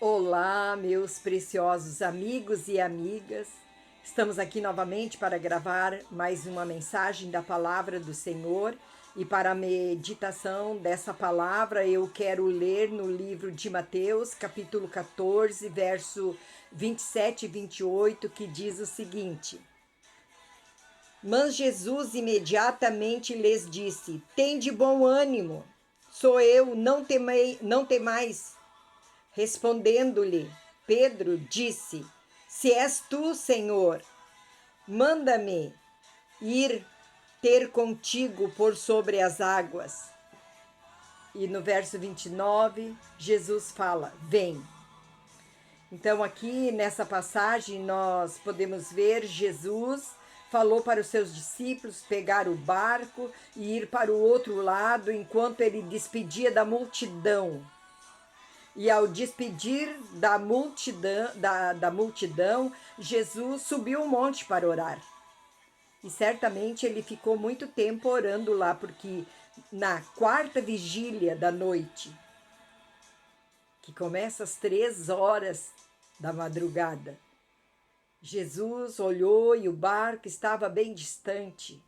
Olá, meus preciosos amigos e amigas. Estamos aqui novamente para gravar mais uma mensagem da palavra do Senhor. E para a meditação dessa palavra, eu quero ler no livro de Mateus, capítulo 14, verso 27 e 28, que diz o seguinte: Mas Jesus imediatamente lhes disse: Tende bom ânimo, sou eu, não temais. Respondendo-lhe, Pedro disse: Se és tu, Senhor, manda-me ir ter contigo por sobre as águas. E no verso 29, Jesus fala: Vem. Então, aqui nessa passagem, nós podemos ver Jesus falou para os seus discípulos pegar o barco e ir para o outro lado enquanto ele despedia da multidão. E ao despedir da multidão, Jesus subiu um monte para orar. E certamente ele ficou muito tempo orando lá, porque na quarta vigília da noite, que começa às 3 horas da madrugada, Jesus olhou e o barco estava bem distante.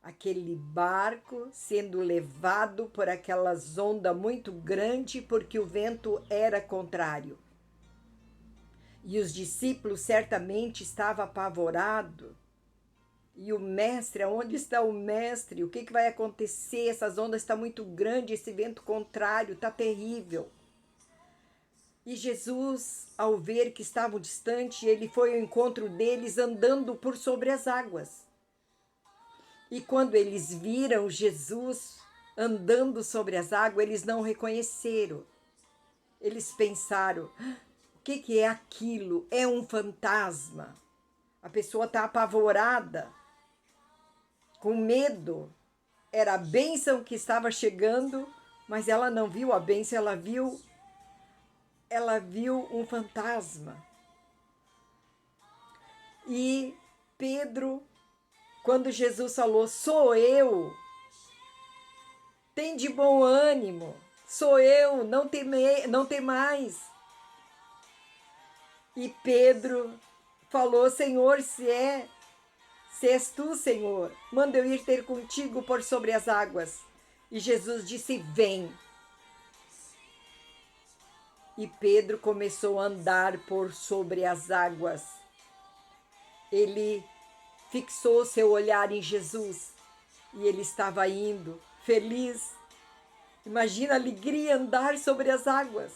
Aquele barco sendo levado por aquela onda muito grande, porque o vento era contrário. E os discípulos certamente estavam apavorados. E o mestre, onde está o mestre? O que vai acontecer? Essas ondas estão muito grandes, esse vento contrário está terrível. E Jesus, ao ver que estavam distantes, ele foi ao encontro deles andando por sobre as águas. E quando eles viram Jesus andando sobre as águas, eles não reconheceram. Eles pensaram: o que é aquilo? É um fantasma. A pessoa está apavorada, com medo. Era a bênção que estava chegando, mas ela não viu a bênção, ela viu um fantasma. E Pedro, quando Jesus falou: sou eu, tem de bom ânimo, sou eu, não temais. E Pedro falou: Senhor, se és tu, Senhor, manda eu ir ter contigo por sobre as águas. E Jesus disse: vem. E Pedro começou a andar por sobre as águas. Ele fixou seu olhar em Jesus e ele estava indo, feliz. Imagina a alegria andar sobre as águas.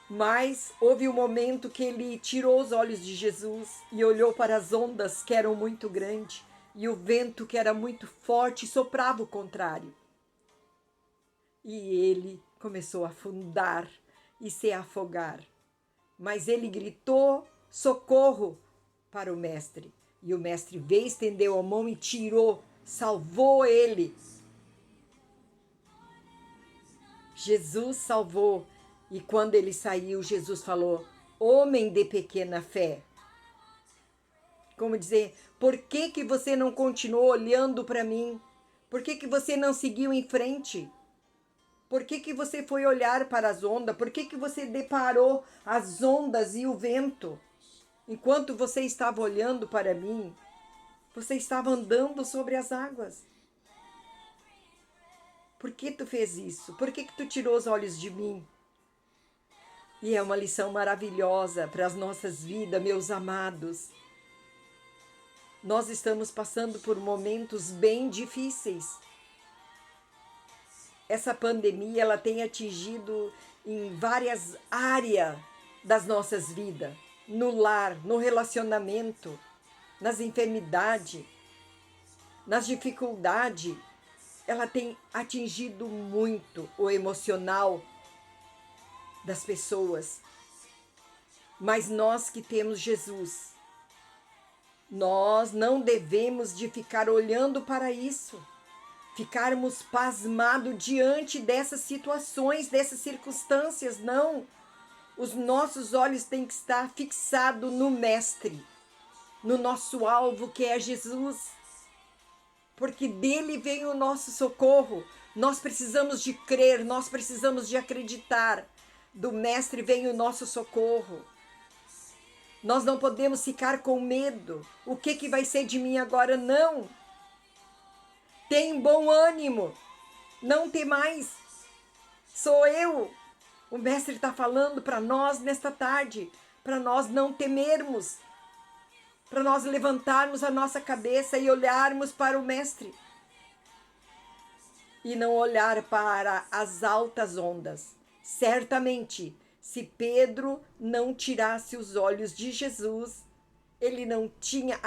Mas houve um momento que ele tirou os olhos de Jesus e olhou para as ondas que eram muito grandes e o vento que era muito forte soprava o contrário. E ele começou a afundar e se afogar. Mas ele gritou socorro para o mestre. E o mestre veio, estendeu a mão e tirou, salvou ele. Jesus salvou. E quando ele saiu, Jesus falou: homem de pequena fé. Como dizer, por que você não continuou olhando para mim? Por que você não seguiu em frente? Por que você foi olhar para as ondas? Por que você deparou as ondas e o vento? Enquanto você estava olhando para mim, você estava andando sobre as águas. Por que tu fez isso? Por que tu tirou os olhos de mim? E é uma lição maravilhosa para as nossas vidas, meus amados. Nós estamos passando por momentos bem difíceis. Essa pandemia, ela tem atingido em várias áreas das nossas vidas. No lar, no relacionamento, nas enfermidades, nas dificuldades. Ela tem atingido muito o emocional das pessoas. Mas nós que temos Jesus, nós não devemos de ficar olhando para isso, ficarmos pasmados diante dessas situações, dessas circunstâncias, não. Os nossos olhos têm que estar fixados no Mestre, no nosso alvo que é Jesus, porque dele vem o nosso socorro. Nós precisamos de crer, nós precisamos de acreditar. do Mestre vem o nosso socorro. Nós não podemos ficar com medo. O que vai ser de mim agora? Não. Tem bom ânimo. Não temais. Sou eu. O Mestre está falando para nós nesta tarde, para nós não temermos, para nós levantarmos a nossa cabeça e olharmos para o Mestre. E não olhar para as altas ondas. Certamente, se Pedro não tirasse os olhos de Jesus, ele não tinha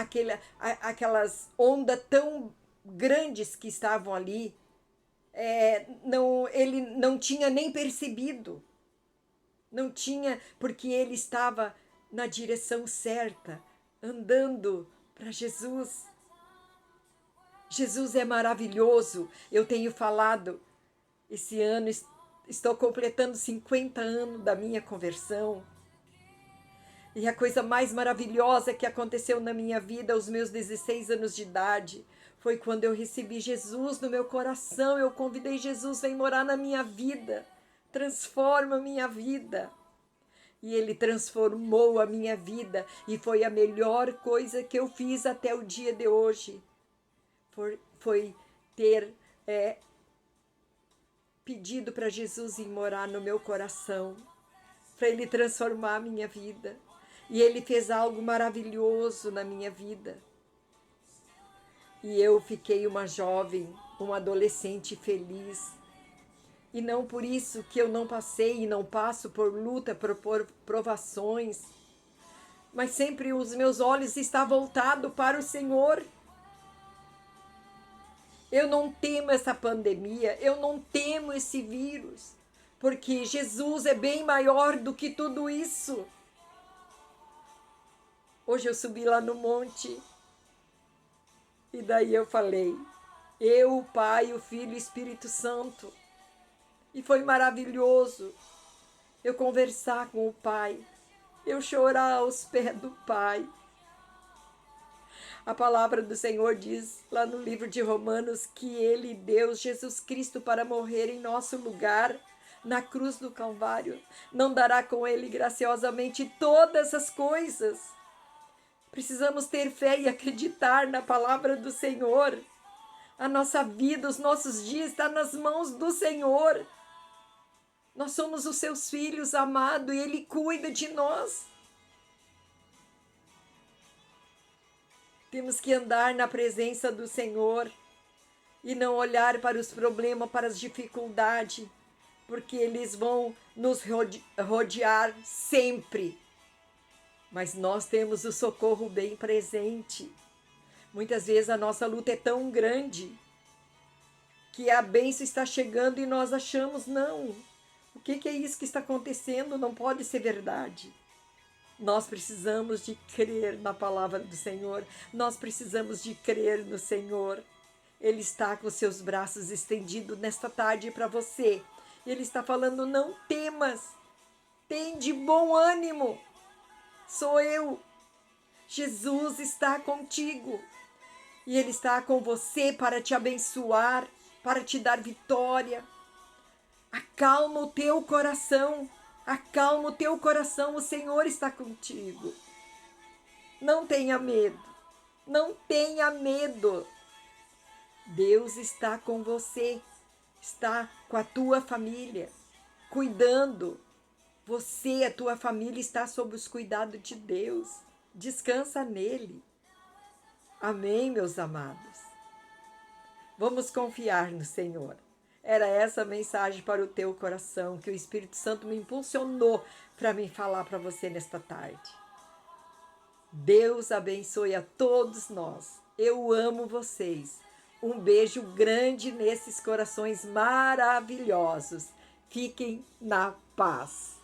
aquelas ondas tão grandes que estavam ali, ele não tinha nem percebido. Não tinha, porque ele estava na direção certa, andando para Jesus. Jesus é maravilhoso. Eu tenho falado, esse ano estou completando 50 anos da minha conversão. E a coisa mais maravilhosa que aconteceu na minha vida aos meus 16 anos de idade foi quando eu recebi Jesus no meu coração. Eu convidei Jesus, vem morar na minha vida, transforma a minha vida. E ele transformou a minha vida e foi a melhor coisa que eu fiz até o dia de hoje. Foi ter pedido para Jesus ir morar no meu coração, para ele transformar a minha vida. E ele fez algo maravilhoso na minha vida. E eu fiquei uma jovem, uma adolescente feliz. E não por isso que eu não passei e não passo por luta, por provações. Mas sempre os meus olhos estão voltados para o Senhor. Eu não temo essa pandemia, eu não temo esse vírus, porque Jesus é bem maior do que tudo isso. Hoje eu subi lá no monte e daí eu falei, eu, o Pai, o Filho e o Espírito Santo. E foi maravilhoso eu conversar com o Pai, eu chorar aos pés do Pai. A palavra do Senhor diz lá no livro de Romanos que Ele deu Jesus Cristo para morrer em nosso lugar na cruz do Calvário. Não dará com Ele graciosamente todas as coisas. Precisamos ter fé e acreditar na palavra do Senhor. A nossa vida, os nossos dias estão nas mãos do Senhor. Nós somos os seus filhos amados e Ele cuida de nós. Temos que andar na presença do Senhor e não olhar para os problemas, para as dificuldades, porque eles vão nos rodear sempre. Mas nós temos o socorro bem presente. Muitas vezes a nossa luta é tão grande que a bênção está chegando e nós achamos, não, o que é isso que está acontecendo? Não pode ser verdade. Nós precisamos de crer na palavra do Senhor. Nós precisamos de crer no Senhor. Ele está com seus braços estendidos nesta tarde para você. Ele está falando, não temas. Tem de bom ânimo. Sou eu. Jesus está contigo. E Ele está com você para te abençoar, para te dar vitória. Acalma o teu coração. Acalma o teu coração, o Senhor está contigo. Não tenha medo, não tenha medo. Deus está com você, está com a tua família, cuidando. Você, a tua família está sob os cuidados de Deus. Descansa nele. Amém, meus amados? Vamos confiar no Senhor. Era essa a mensagem para o teu coração que o Espírito Santo me impulsionou para me falar para você nesta tarde. Deus abençoe a todos nós. Eu amo vocês. Um beijo grande nesses corações maravilhosos. Fiquem na paz.